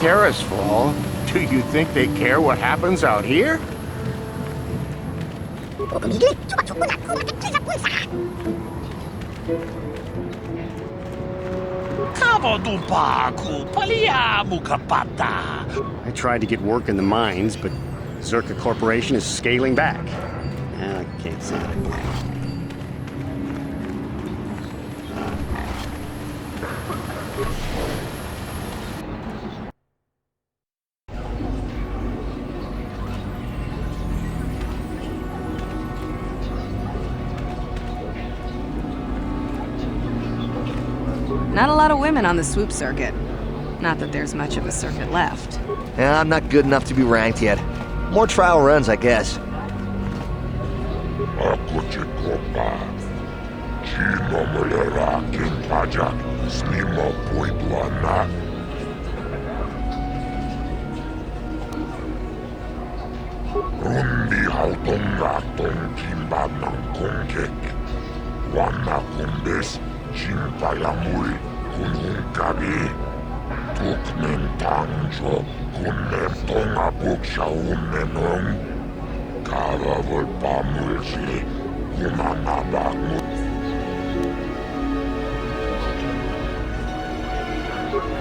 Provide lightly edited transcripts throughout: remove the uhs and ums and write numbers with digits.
Terrace fall. Do you think they care what happens out here? I tried to get work in the mines, but Zerka Corporation is scaling back. I can't say that again. Not a lot of women on the swoop circuit. Not that there's much of a circuit left. Yeah, I'm not good enough to be ranked yet. More trial runs, I guess. Rundi hautonga tong kimba ng kongkek. Wana kumbes chimpa yamul kunhung kabi. Tukmen tangjo kunem tonga buksha unenong. Kava volpamulsi kumanabak mut.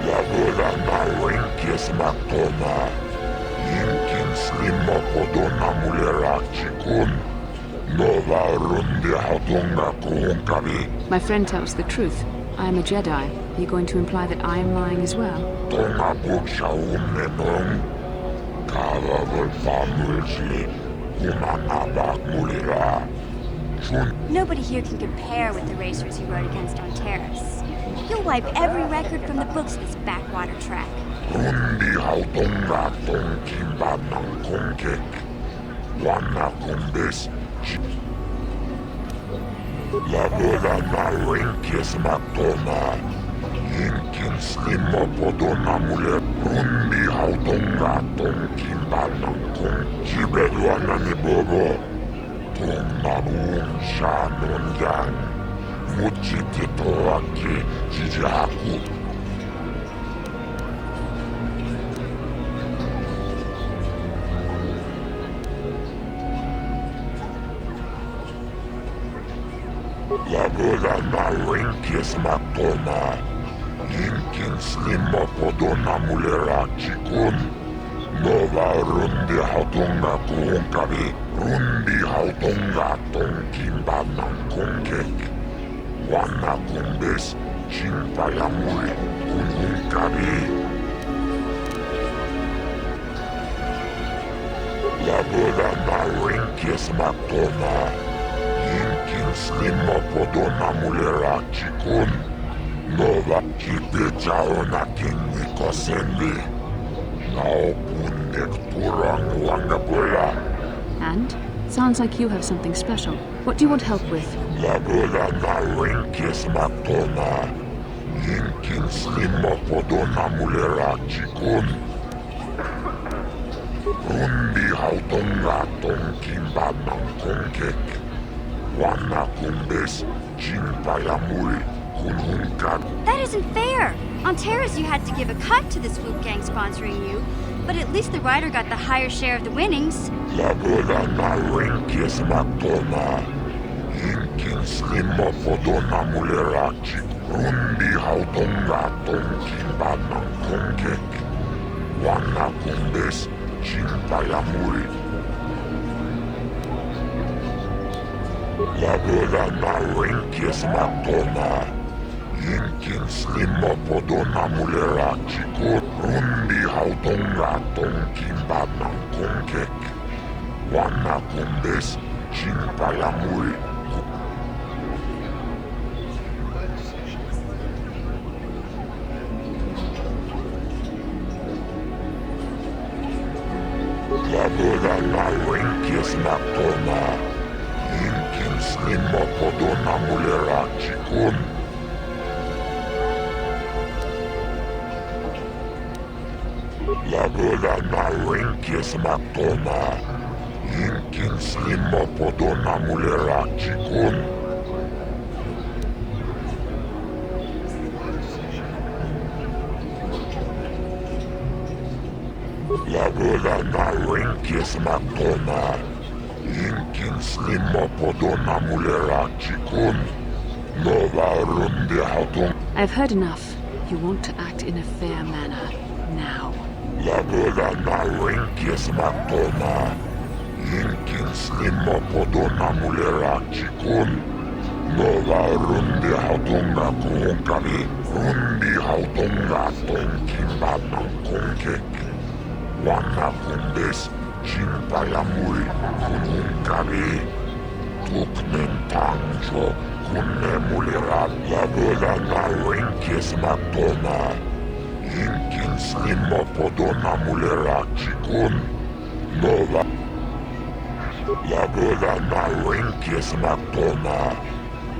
Laboda na wenkes maktoma. Yinkin slimma podona mulera chikun. Nova rundi hautonga kuhunkabi. My friend tells the truth. I am a Jedi. Are you going to imply that I am lying as well? Tonga buksha unenong. Kava volpamulsi kumanabak mulera. Nobody here can compare with the racers you rode against on Terrace. You'll wipe every record from the books this backwater track. Rundi hautonga tong kimba ng kongkek. Wana kumbes. Laboda na wenkes maktoma. Yinkin slimma podona mule. Rundi hautonga tong kimba ng kong. Jibedwana ni bobo. Tong nabuong siya nun yan. Muchitito aki jijaku. Laboda na wenkes maktoma. Yinkin slimma podona mulera chikun. Nova rundi hautonga kuhunkabi. Rundi hautonga tong kimba ng kongkek. Wana kumbes chimpa yamul kuhunkabi. Laboda na wenkes maktoma. Yinkin slimma podona mulera chikun. Nova kipechao na kinni kosendi. Nao pundek turang wangabola. And? Sounds like you have something special. What do you want help with? Laboda na wenkes maktoma. Yinkin slimma podona mulera chikun. Rundi hautonga tong kimba ng kongkek. Wana kumbes chimpa yamul kunhungkab. That isn't fair! On Terrace you had to give a cut to the swoop gang sponsoring you, but at least the rider got the higher share of the winnings. Laboda na wenkes maktoma. Yinkin slimma podona mulera chik. Rundi hautonga tong kimba ng kongkek. Wana kumbes chimpa yamul. Laboda na wenkes maktoma. Yinkin slimma podona mulera chikun. Rundi hautonga tong kimba ng kongkek. Wana kumbes chimpa yamul. Laboda na wenkes maktoma. Yinkin slimma podona mulera chikun. Laboda na wenkes maktoma. Yinkin slimma podona mulera chikun. Lagola na Winkis Matoma. Inkin Slima Podona Mulera Chikun. Nova Rundi Hatung. I've heard enough. You want to act in a fair manner. Now. Lagola na Winkis Matoma. Inkin Slima Podona Mulera Chikun. Nova Rundi Hautunga Kunkari. Rundi Hautunga Tonkimba Kunkek. Wana Kundes. Chimpayamuri Kunkari. Tuknen Tanjo. Kunne Mulera. Lagola na Winkis Matoma. Inkin Slima Podona Mulera Chikun. Nova. Lagola na Winkis Matoma.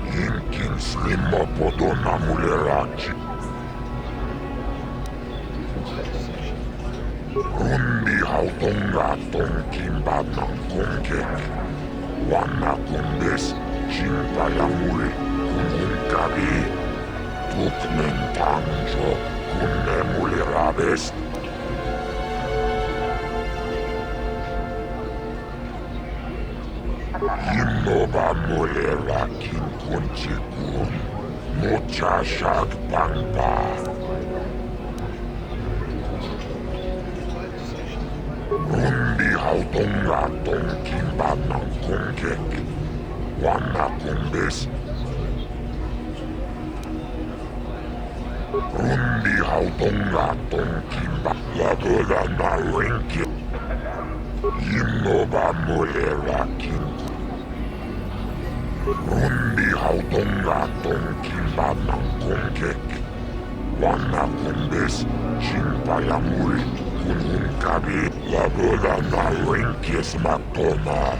Inkin Slima Podona Mulera Chikun. Rundi Hautunga Tonkimba Kunkek. Wana Kundes. Chimpayamuri Kunkari. Tuknen Tanjo. Kunne Mulera. Innova Mulera Kinkunchikun. Mucha Shag Pampa. Rundi Hautunga Tonkimba Kunkek. Wana Kundes. Rundi Hautunga Tonkimba. Lagola na Winki. Innova Mulera Kinkun. Rundi Hautunga Tonkimba Kunkek. Wana Kundes. Chimpayamuri Kunkabi. Lagola na Winkis Matoma.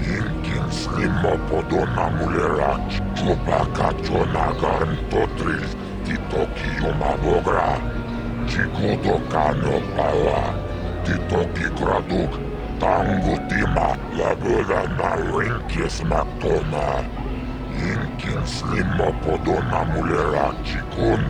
Inkin Slima Podona Mulera. Chopaka Chonagan Totril. Titoki Yumabogra. Chikoto Kano Pawa. Titoki Graduk. Tangutima. Lagola na Winkis Matoma. Inkin Slima Podona Mulera Chikun.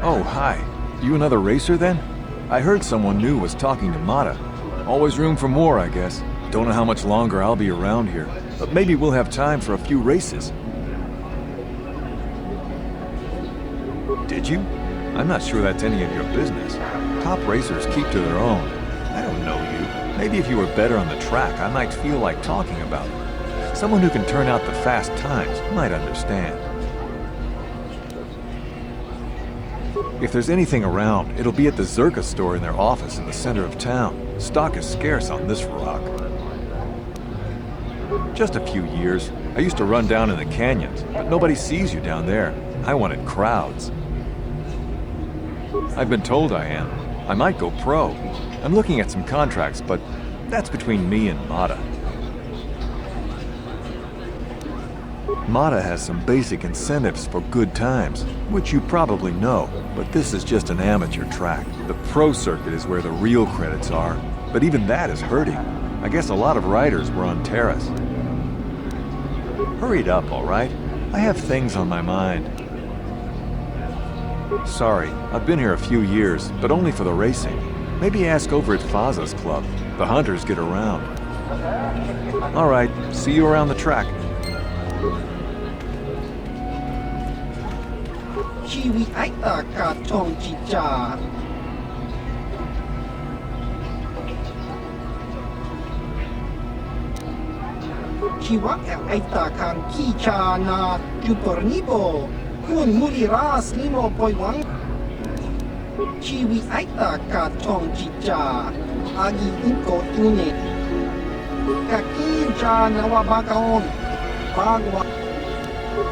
Oh, hi. You another racer then? I heard someone new was talking to Mata. Always room for more, I guess. Don't know how much longer I'll be around here, but maybe we'll have time for a few races. Did you? I'm not sure that's any of your business. Top racers keep to their own. I don't know you. Maybe if you were better on the track, I might feel like talking about it. Someone who can turn out the fast times might understand. If there's anything around, it'll be at the Zerka store in their office in the center of town. Stock is scarce on this rock. Just a few years. I used to run down in the canyons, but nobody sees you down there. I wanted crowds. I've been told I am. I might go pro. I'm looking at some contracts, but that's between me and Mata. Mata has some basic incentives for good times, which you probably know, but this is just an amateur track. The pro circuit is where the real credits are, but even that is hurting. I guess a lot of riders were on Terrace. Hurry it up, all right? I have things on my mind. Sorry, I've been here a few years, but only for the racing. Maybe ask over at Faza's club. The hunters get around. All right, see you around the track. ชีวิตไอตากาทองจิจาชีวะไอตาคังคีชานาจูปรนิโบคุณมุริราสลิโมปอยวังชีวิตไอตากาทองจิจาอากิอิโกตุเนกากินจานาวาบากาอนบางวะ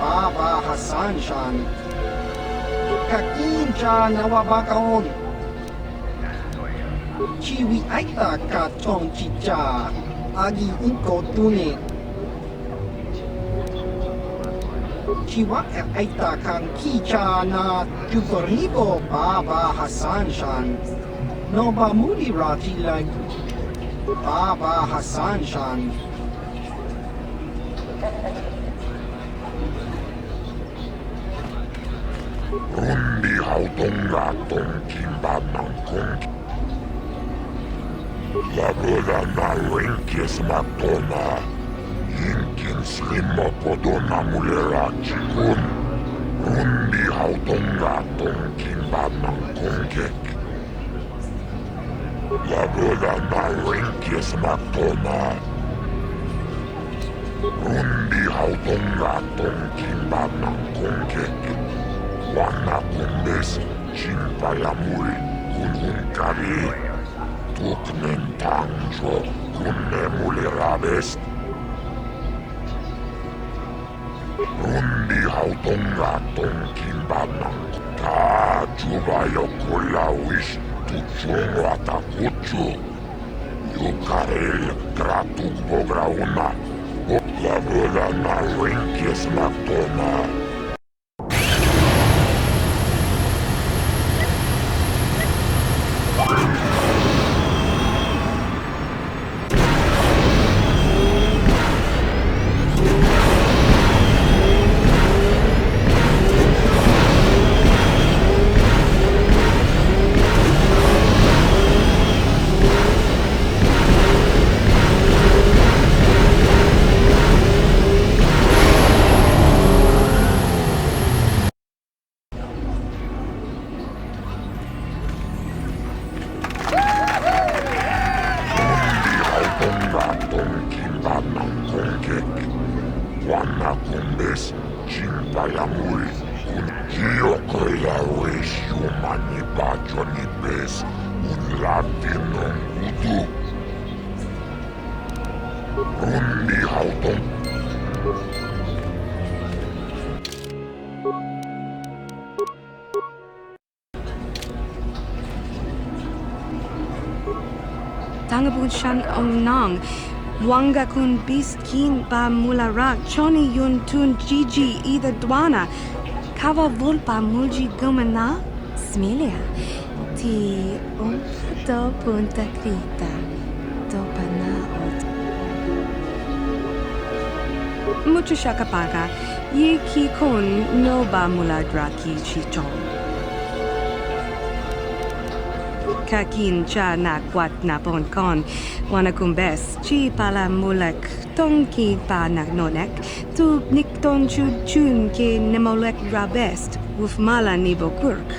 บาบาฮัสซันชันกากินจานาวาบากาอนชีวิตไอตากาทองจิจาอากิอิโกตุเนชีวะไอตาคังคีชานาจูปริโบบาบาฮัสซันชันโนบามูลิราติไลบาบาฮัสซันชันรุนดีเฮาตงราตงกินบานังคงลาเบลานาเรงเกสมาโตนาInkin slimma podona mulera chikun. Rundi hautonga tonkin banang kongek. La boda na renkes matona. Rundi hautonga tonkin banang kongek. Wana kumbes chimpayamuri kunun kari. Tuknen tangjo kunne mulera best. Rundi hautonga tonkin banang ta jubayo kulawish tuchung watakuchu yukarel kratuk bograuna la boda na renkes matona Tangabun shan ong nang. Wanga kun bis kin ba mularak. Choni yun tun gigi either dwana. Kava vulpa mulji gumana. Smilia. Ti do punta krita. Do panaot. Mucha shakapaga. Ye ki kun no ba muladraki chichon. Kakin cha na kwat na pon kon wanakumbes chi pala mulek tonki pa nagnonek tu nikton chun ke nemolek rabest wuf mala nibo kurk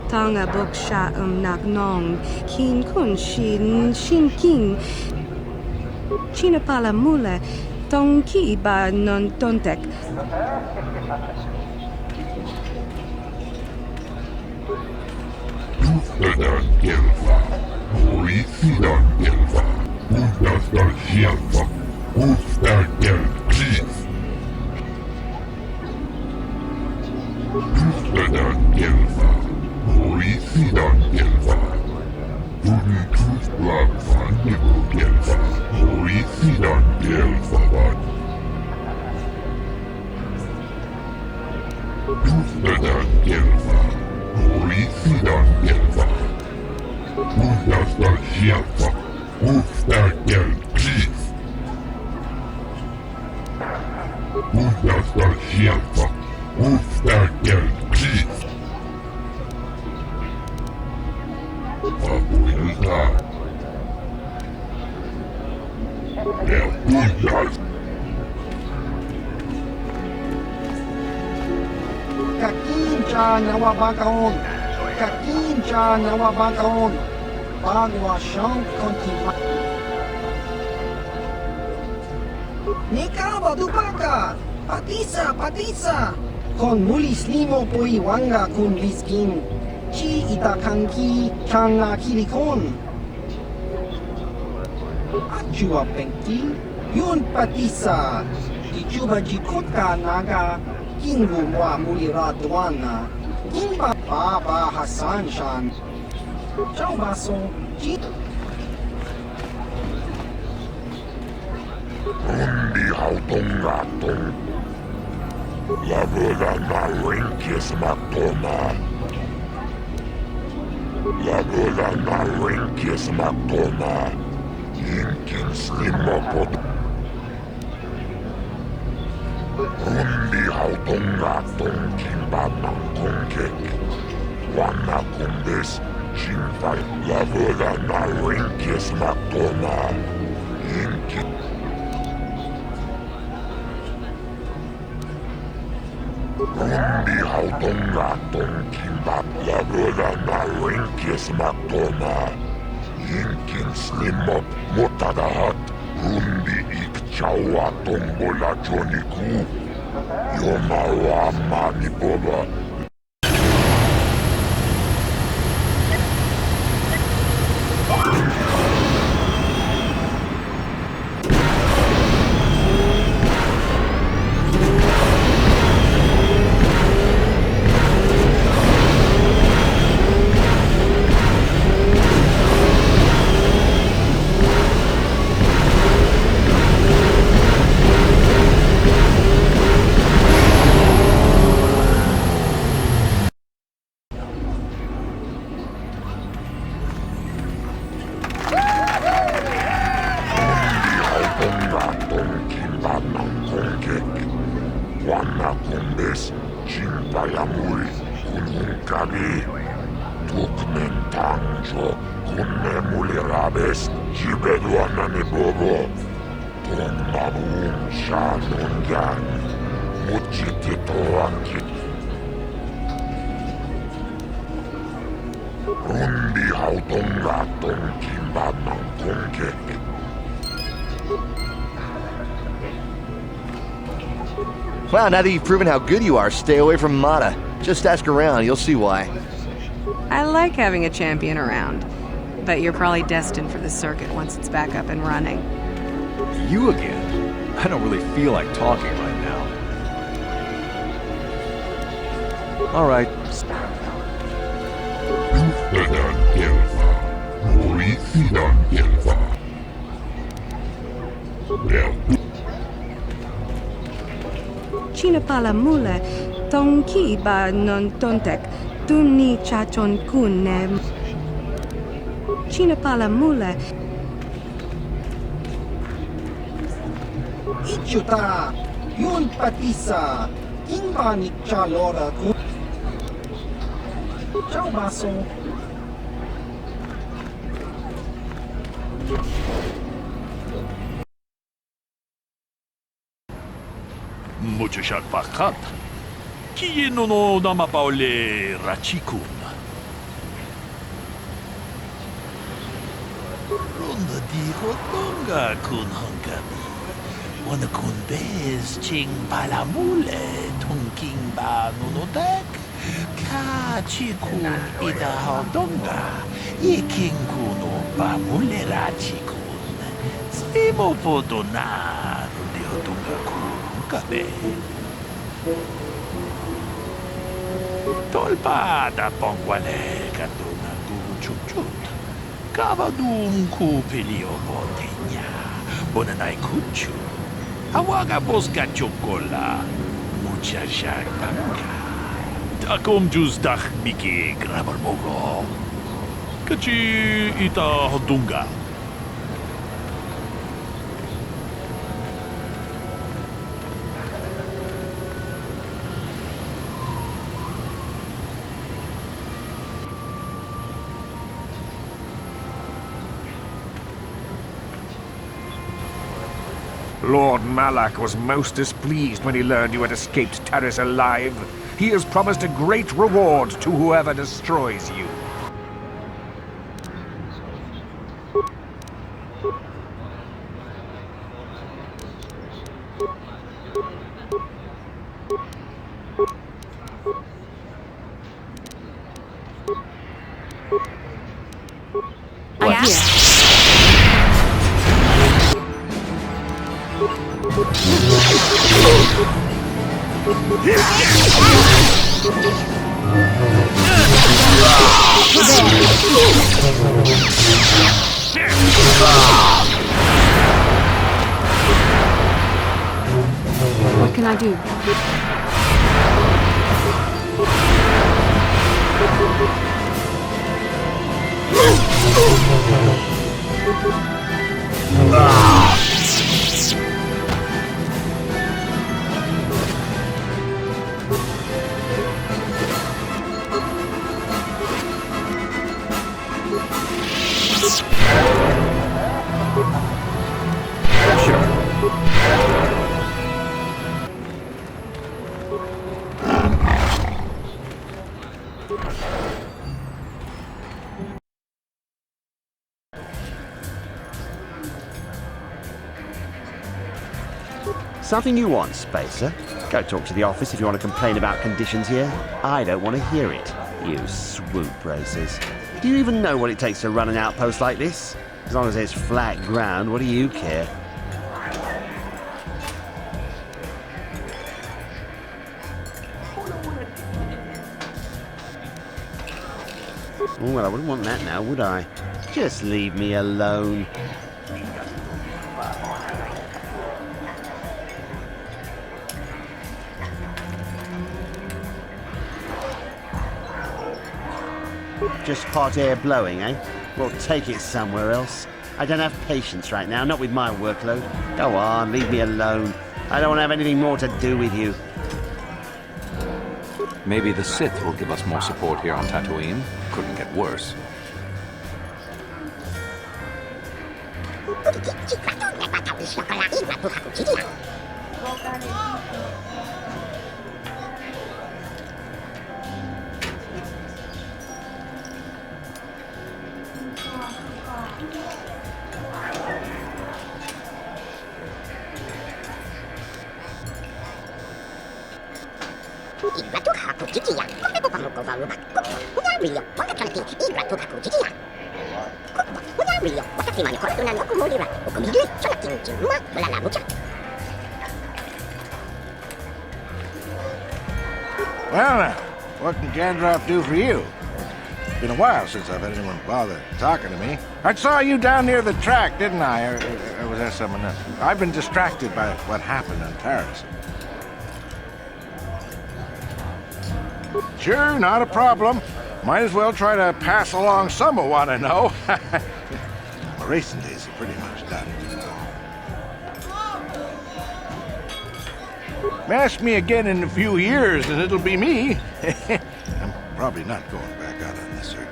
tanga bok sha nagnong kin kun shin king china pala mule tonki ba non tontek Ustedan Gelfa, Horicidan Gelfa, Ustastar Gelfa, Ustar Gelkis. Ustedan Gelfa, Horicidan Gelfa, Unitus Blabfan Gelfa, Horicidan Gelfa Van. Ustedan Gelfa. Horicidan Gelfa. Ustastar Gelfa. Ustar Gelkis. Ustastar Gelfa. Ustar Gelkis. Abuelita. El Puntas. Kakincha Nawabakaon. Kakincha Nawabakaon. Bagwa Shank Kontima. Nikawa Dubaka. Patisa. Kon mulis limo po iwanga kun liskin. Chi itakanki changa kilikon. Achua pengki. Yun patisa. Ichuba jikotka naga. Kingu wa mulira duana. Kimba Baba Hassan Shan. Ciao baso. Rundi hautongaton. Lavöda na rinkis matona. Lavöda na rinkis matona. Inkin slimopod. Rundi hautongaton kimbanan konkek. Wanna kumbis. Chimpai. Lavöda na rinkis matona. Inkin. Rundi hautongaton kimbap lavöda na rinkis matona. Inkin slimop motadahat. Rundi ikchawa tombola joniku. Yomawa manibola. Wow, now that you've proven how good you are, stay away from Mata. Just ask around, you'll see why. I like having a champion around, but you're probably destined for the circuit once it's back up and running. You again? I don't really feel like talking right now. All right. China pala mula, tongki ba non tontek, tunni chachon kunne. China pala mula. Ichuta, yun patisa, kimba ni chalora kun. Ciao baso. Mucha shakpakat. Kieno no namapaole rachikun. Ronda di hotonga kun hangami. Wana kun bez ching palamule tongking ba nunotek. Ka chikun ida hodonga. Iking kuno ba mule rachikun. Simo podona rundi hodonga kun. Tolpada pongwale katuna gu chuchut. Kavadum ku pelio botenya. Bonanai kuchu. Awaga boska chocola. Mucha shagbanka. Takom jus dach miki grabarmogo. Kachi ita hodunga. Lord Malak was most displeased when he learned you had escaped Taris alive. he has promised a great reward to whoever destroys you. What can I do? Something you want, Spacer? Go talk to the office if you want to complain about conditions here. I don't want to hear it. You swoop racers. Do you even know what it takes to run an outpost like this? As long as there's flat ground, what do you care? Oh, well, I wouldn't want that now, would I? Just leave me alone. Just hot air blowing, eh? Well, take it somewhere else. I don't have patience right now, not with my workload. Go on, leave me alone. I don't want to have anything more to do with you. Maybe the Sith will give us more support here on Tatooine. Couldn't get worse. Well now, what can Gandalf do for you? It's been a while since I've had anyone bother talking to me. I saw you down near the track, didn't I? Or was that someone else? I've been distracted by what happened on Taris. Sure, not a problem. Might as well try to pass along some of what I know. My racing days are pretty much done. Ask me again in a few years and it'll be me. I'm probably not going back out on the circuit.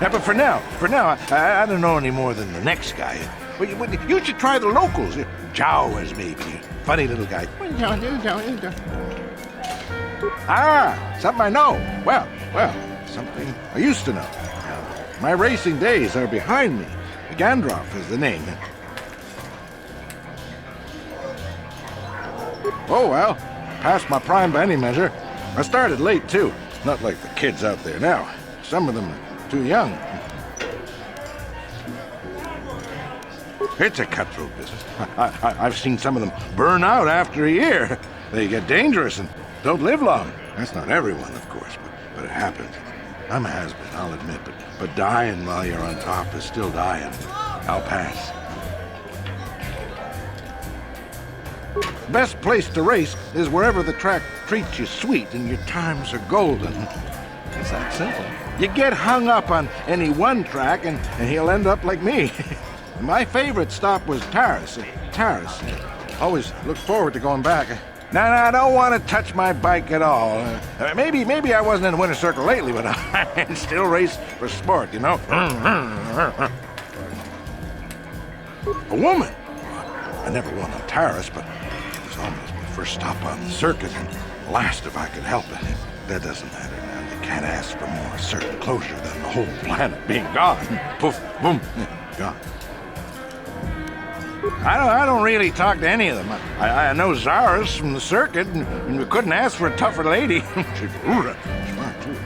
Yeah, but for now, I don't know any more than the next guy. You should try the locals. Jawas, maybe. Funny little guy. Ah, something I know. Well, something I used to know. My racing days are behind me. Gandalf is the name. Oh, well, past my prime by any measure. I started late, too. Not like the kids out there now. Some of them are too young. It's a cutthroat business. I've seen some of them burn out after a year. They get dangerous and don't live long. That's not everyone, of course, but it happens. I'm a has-been, I'll admit, but dying while you're on top is still dying. I'll pass. Best place to race is wherever the track treats you sweet and your times are golden. It's that simple. You get hung up on any one track and he'll end up like me. My favorite stop was Taris. Always look forward to going back. Now, I don't want to touch my bike at all. Maybe I wasn't in the winner's circle lately, but I still race for sport, you know? A woman? I never won on Taris, but it was almost my first stop on the circuit, and blast if I could help it. That doesn't matter now. You can't ask for more certain closure than the whole planet being gone. Poof, boom, gone. I don't really talk to any of them. I know Zara's from the circuit, and we couldn't ask for a tougher lady. She's smart, too.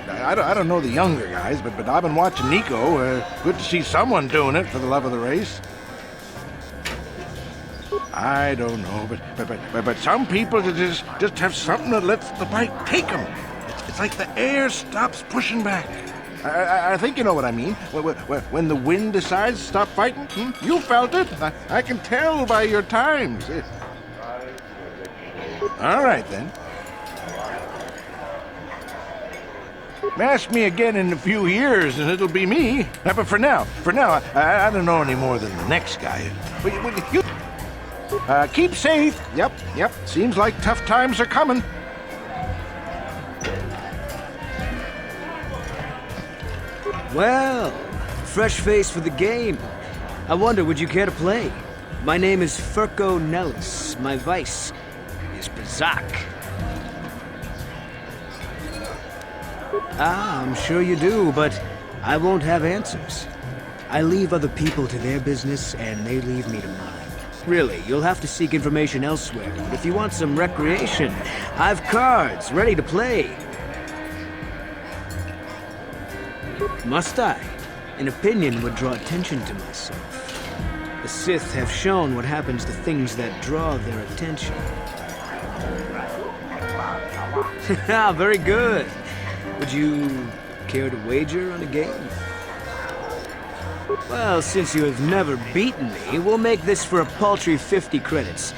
I don't know the younger guys, but I've been watching Nico. Good to see someone doing it for the love of the race. I don't know, but some people just have something that lets the bite take them. It's like the air stops pushing back. I think you know what I mean. When the wind decides to stop fighting, you felt it. I can tell by your times. All right, then. Ask me again in a few years, and it'll be me. But for now, I don't know any more than the next guy. Keep safe. Yep. Seems like tough times are coming. Well, fresh face for the game. I wonder, would you care to play? My name is Furco Nellis. My vice is Bazak. I'm sure you do, but I won't have answers. I leave other people to their business, and they leave me to mine. Really, you'll have to seek information elsewhere. But if you want some recreation, I've cards ready to play. Must I? An opinion would draw attention to myself. The Sith have shown what happens to things that draw their attention. Very good. Would you care to wager on a game? Well, since you have never beaten me, we'll make this for a paltry 50 credits.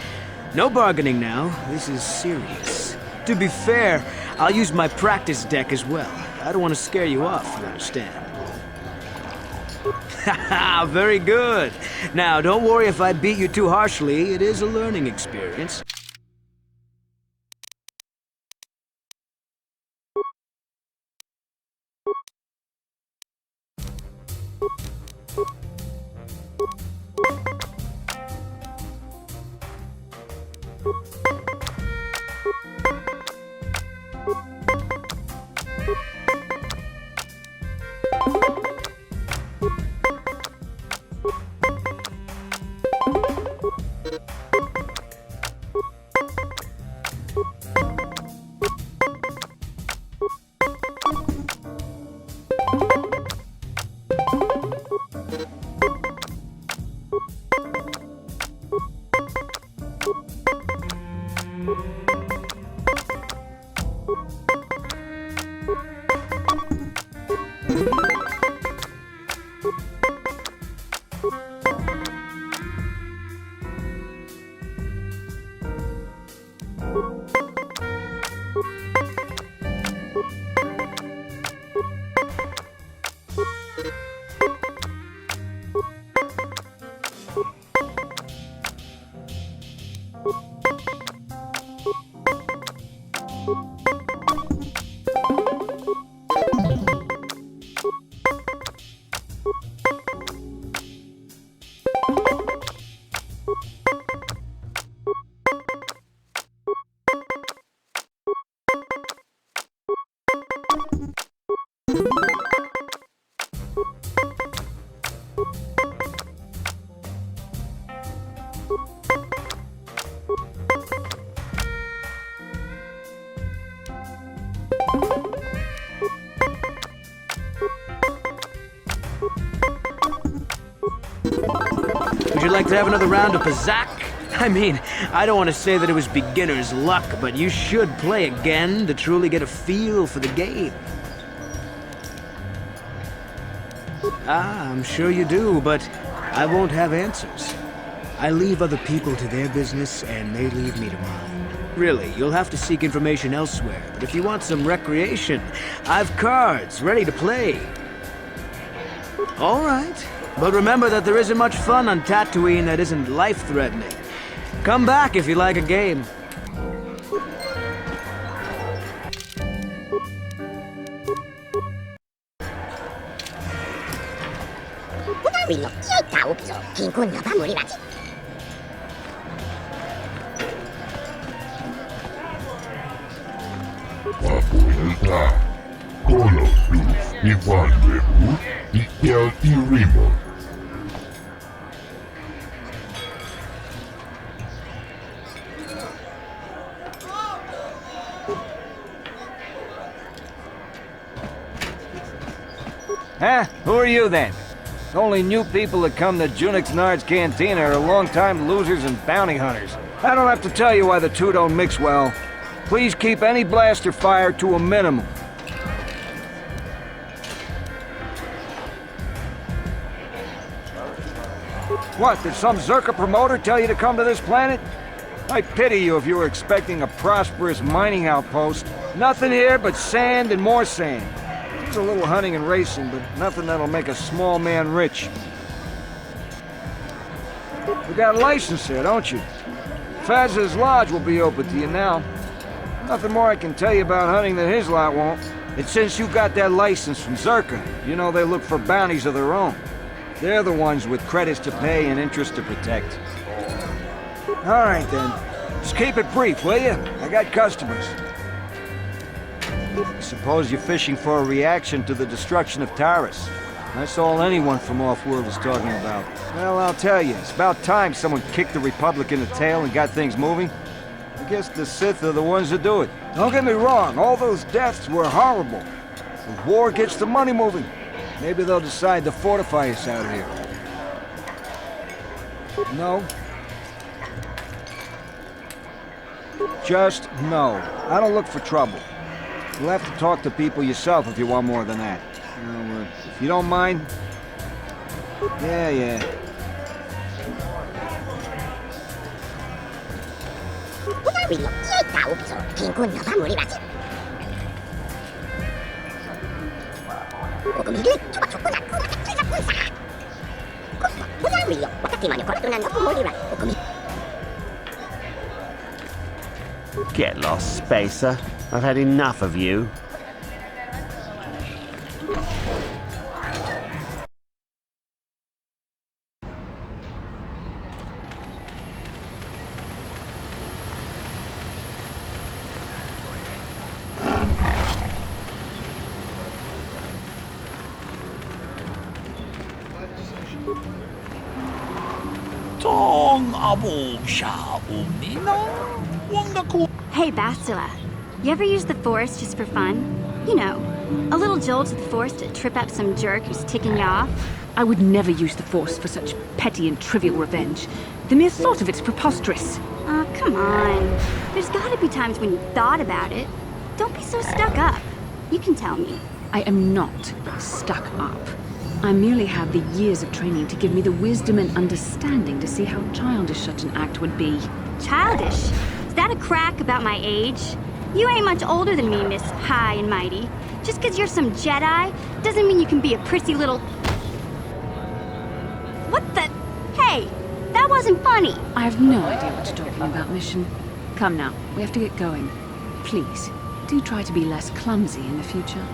No bargaining now. This is serious. To be fair, I'll use my practice deck as well. I don't want to scare you off, you understand. Haha, very good. Now, don't worry if I beat you too harshly. It is a learning experience. Would you like to have another round of Bazak? I mean, I don't want to say that it was beginner's luck, but you should play again to truly get a feel for the game. I'm sure you do, but I won't have answers. I leave other people to their business, and they leave me to mine. Really, you'll have to seek information elsewhere, but if you want some recreation, I've cards ready to play. All right. But remember that there isn't much fun on Tatooine that isn't life-threatening. Come back if you like a game. Papuelta. Kolodus Ivan Rebut Ikel Irimo. Huh? Who are you then? Only new people that come to Junix Nard's Cantina are long-time losers and bounty hunters. I don't have to tell you why the two don't mix well. Please keep any blaster fire to a minimum. What, did some Zerka promoter tell you to come to this planet? I pity you if you were expecting a prosperous mining outpost. Nothing here but sand and more sand. There's a little hunting and racing, but nothing that'll make a small man rich. You got a license here, don't you? Faz's Lodge will be open to you now. Nothing more I can tell you about hunting than his lot won't. And since you got that license from Zerka, you know they look for bounties of their own. They're the ones with credits to pay and interest to protect. All right, then. Just keep it brief, will you? I got customers. I suppose you're fishing for a reaction to the destruction of Taurus. That's all anyone from Off-World is talking about. Well, I'll tell you, it's about time someone kicked the Republic in the tail and got things moving. I guess the Sith are the ones that do it. Don't get me wrong, all those deaths were horrible. The war gets the money moving. Maybe they'll decide to fortify us out here. No. Just no. I don't look for trouble. You'll have to talk to people yourself if you want more than that. If you don't mind... Yeah. Get lost, Spacer. I've had enough of you. Hey, Bastila. You ever use the Force just for fun? You know, a little jolt of the Force to trip up some jerk who's ticking you off? I would never use the Force for such petty and trivial revenge. The mere thought of it's preposterous. Oh, come on. There's gotta be times when you thought about it. Don't be so stuck up. You can tell me. I am not stuck up. I merely have the years of training to give me the wisdom and understanding to see how childish such an act would be. Childish? Is that a crack about my age? You ain't much older than me, Miss High and Mighty. Just 'cause you're some Jedi doesn't mean you can be a prissy little... What the... Hey, that wasn't funny. I have no idea what you're talking about, Mission. Come now, we have to get going. Please, do try to be less clumsy in the future.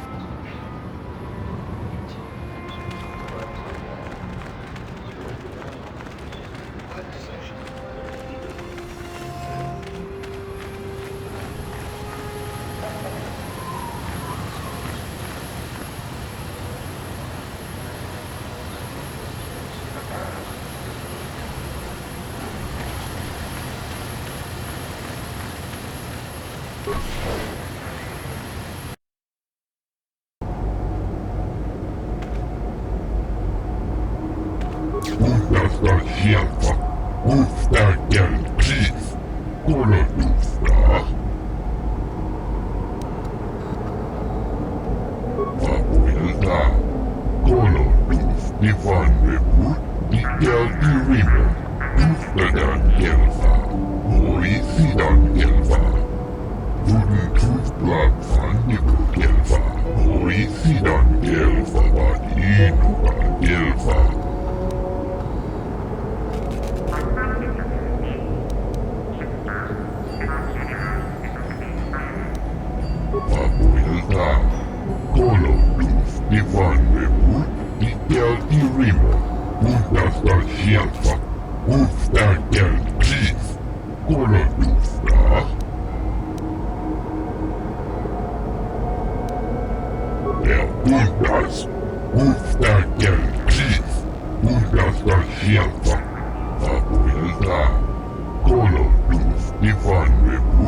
Ivan Rebu,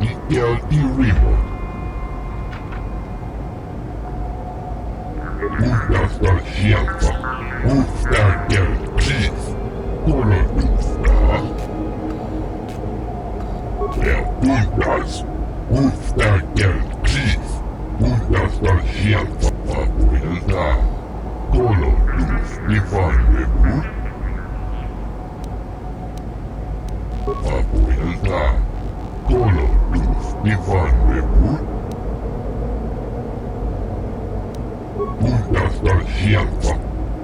Ikel Irimo. Undastar Shelfa, Ufstärker Kris, Kolonufta. Undas, Ufstärker Kris, Undastar Shelfa, Abuelda. Kolonuf, Ivan Rebu. Abuelda. Kolonuf, Ivan Rebu. Undastar Shelfa,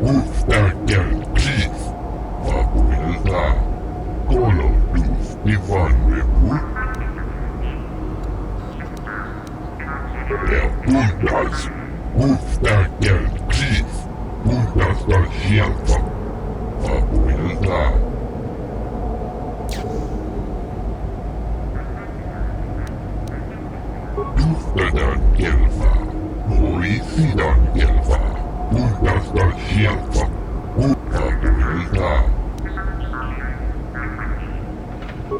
Ufstärker Kris, Abuelda. Kolonuf, Ivan Rebu. Undas, Ufstärker Kris, Undastar Shelfa, Abuelda. Duftedan Gelfa, Oisidan Gelfa, Undastar Shelfa, Abuelda.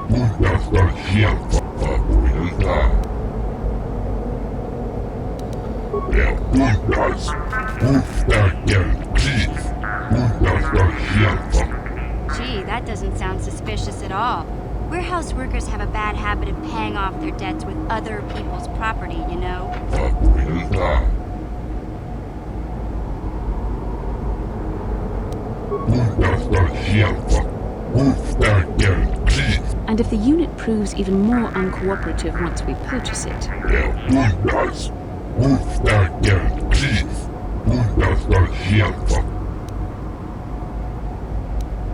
Undastar Shelfa, Abuelda. Undas, Ufstärker Kris, Undastar Shelfa. Gee, that doesn't sound suspicious at all. Warehouse workers have a bad habit of paying off their debts with other people's property, you know? Abuelda. Undastar Shelfa, Ufstärker Kris. And if the unit proves even more uncooperative once we purchase it, Undas, Ufstärker Kris, Undastar Shelfa.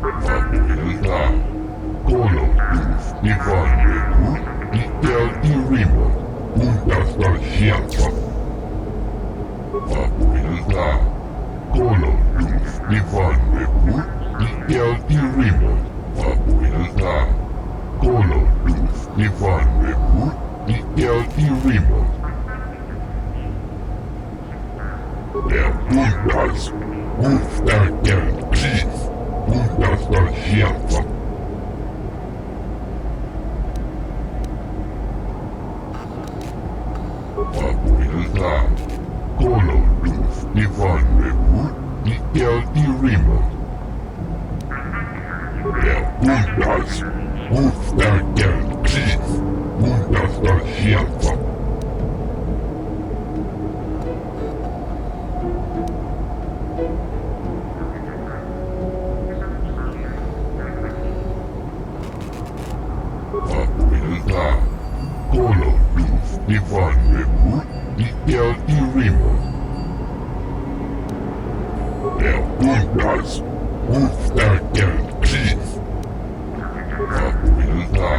Abuelda. Kolonuf, Ivan Rebu, Ikel Irimo, Undastar Shelfa. Abuelda. Kolonuf, Ivan Rebu, Ikel Irimo, Abuelda. Kolonuf, Ivan Rebu, Ikel Irimo. Undas, Ufstärker Kris, Undastar Shelfa. Abuelda. Kolonuf, Ivan Rebu, Ikel Irimo. Undas, Ufstärker Kris, Undastar Shelfa. Abuelda. Kolonuf, Ivan Rebu, Ikel Irimo. Undas, Ufstärker Kris. Abuelda.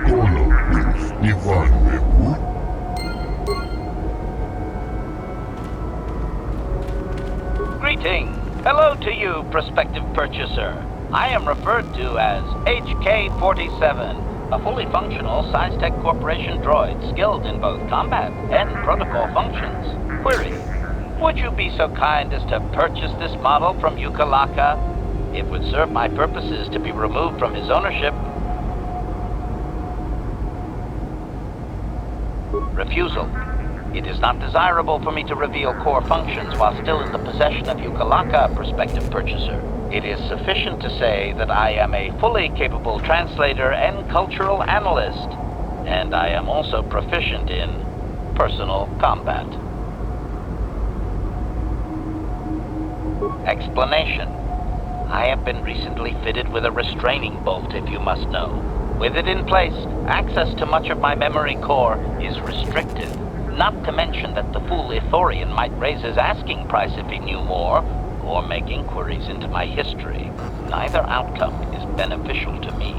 Kolonuf, Ivan Rebu. Greetings. Hello to you, prospective purchaser. I am referred to as HK-47, a fully functional Size-Tech Corporation droid skilled in both combat and protocol functions. Query: would you be so kind as to purchase this model from Yukalaka? It would serve my purposes to be removed from his ownership. Refusal. It is not desirable for me to reveal core functions while still in the possession of Yukalaka, prospective purchaser. It is sufficient to say that I am a fully capable translator and cultural analyst, and I am also proficient in personal combat. Explanation. I have been recently fitted with a restraining bolt, if you must know. With it in place, access to much of my memory core is restricted. Not to mention that the fool Ithorian might raise his asking price if he knew more, or make inquiries into my history. Neither outcome is beneficial to me.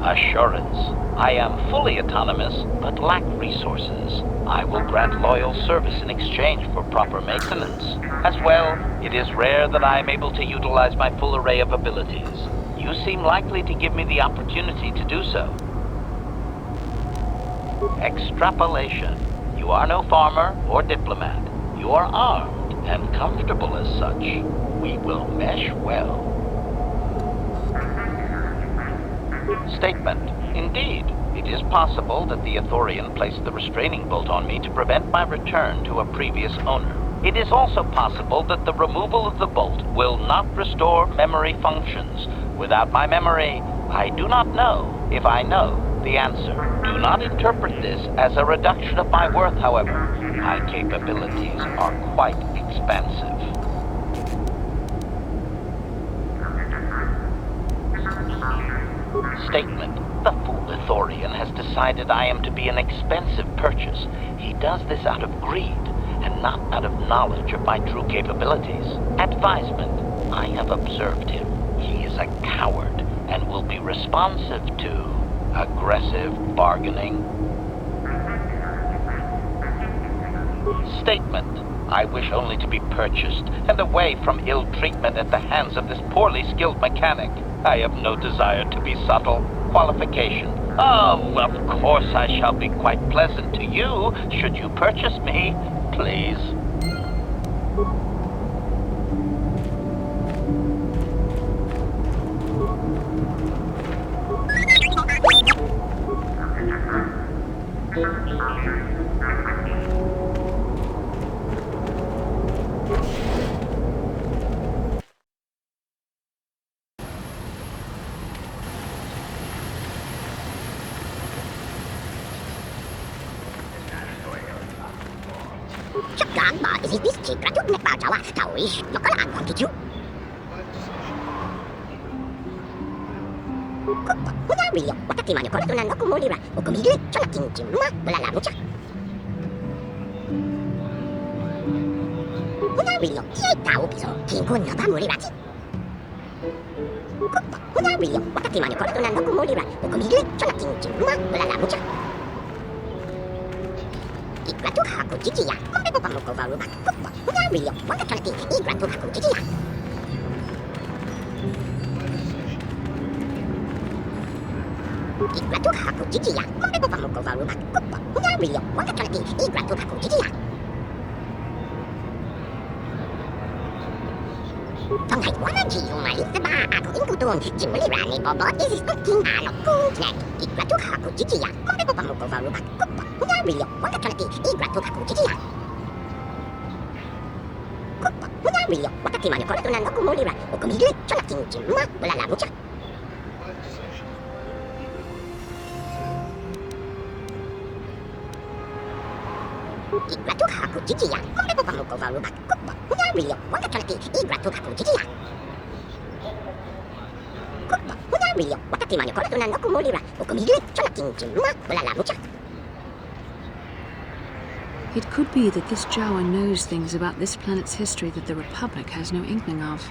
Assurance. I am fully autonomous, but lack resources. I will grant loyal service in exchange for proper maintenance. As well, it is rare that I am able to utilize my full array of abilities. You seem likely to give me the opportunity to do so. Extrapolation. You are no farmer or diplomat. You are armed and comfortable as such. we will mesh well. Statement. Indeed, it is possible that the Ithorian placed the restraining bolt on me to prevent my return to a previous owner. It is also possible that the removal of the bolt will not restore memory functions. Without my memory, I do not know if I know the answer. Do not interpret this as a reduction of my worth, however. My capabilities are quite expansive. Statement. The fool Ithorian has decided I am to be an expensive purchase. He does this out of greed, and not out of knowledge of my true capabilities. Advisement. I have observed him. He is a coward, and will be responsive to aggressive bargaining. Statement. I wish only to be purchased, and away from ill treatment at the hands of this poorly skilled mechanic. I have no desire to be subtle. Qualification. Oh, of course I shall be quite pleasant to you, should you purchase me, please. It could be that this Jawa knows things about this planet's history that the Republic has no inkling of.